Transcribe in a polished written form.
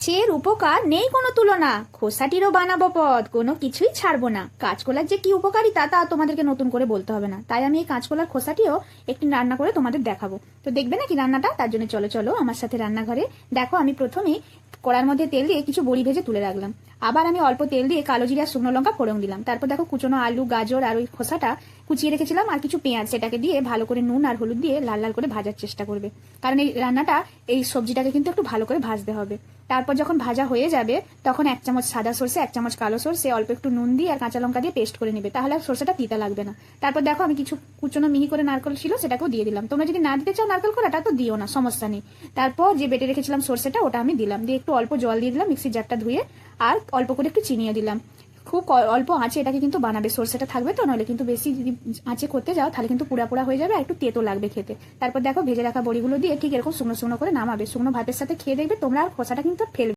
গাছের উপকার নেই কোনো তুলনা, খোসাটিরও বানাবো পদ, কোনো কিছুই ছাড়বো না। কাঁচকলার যে কি উপকারিতা তা তোমাদেরকে নতুন করে বলতে হবে না, তাই আমি এই কাঁচকলার খোসাটিও একটি রান্না করে তোমাদের দেখাবো। তো দেখবে নাকি রান্নাটা? তার জন্য চলো চলো আমার সাথে রান্নাঘরে। দেখো, আমি প্রথমেই কড়ার মধ্যে তেল দিয়ে কিছু বড়ি ভেজে তুলে রাখলাম। আবার আমি অল্প তেল দিয়ে কালো জিরা শুকনো লঙ্কা ফোড়ন দিলাম। তারপর দেখো কুচনো আলু, গাজর আর ওই খোসাটা কুচিয়ে রেখেছিলাম আর কিছু পেঁয়াজ, সেটাকে দিয়ে ভালো করে নুন আর হলুদ দিয়ে লাল লাল করে ভাজার চেষ্টা করবে, কারণ এই রান্নাটা এই সবজিটাকে কিন্তু একটু ভালো করে ভাজতে হবে। তারপর যখন ভাজা হয়ে যাবে তখন 1 চামচ সাদা সর্ষে, 1 চামচ কালো সর্ষে, অল্প একটু নুন দিয়ে আর কাঁচা লঙ্কা দিয়ে পেস্ট করে নেবে, তাহলে আর সর্ষেটা তিতা লাগবে না। তারপর দেখো আমি কিছু কুচনো মিহি করে নারকেল ছিল সেটাকেও দিয়ে দিলাম। তোমরা যদি না দিতে চাও নারকেল কোড়াটা তো দিও না, সমস্যা নেই। তারপর যে বেটে রেখেছিলাম সর্ষেটা ওটা আমি দিলাম, দিয়ে একটু অল্প জল দিয়ে দিলাম মিক্সির জারটা ধুয়ে, আর অল্প করে একটু চিনিও দিলাম। খুব অল্প আঁচে এটাকে কিন্তু বানাবে, সর্ষেটা থাকবে তো, নইলে কিন্তু বেশি যদি আঁচে করতে যাও তাহলে কিন্তু পুড়া পুড়া হয়ে যাবে আর একটু তেতো লাগবে খেতে। তারপর দেখো ভেজে রাখা বড়িগুলো দিয়ে ঠিক এরকম শুকনো শুকনো করে নামাবে, শুকনো ভাতের সাথে খেয়ে দেখবে তোমরা আর খোসাটা কিন্তু ফেলবে।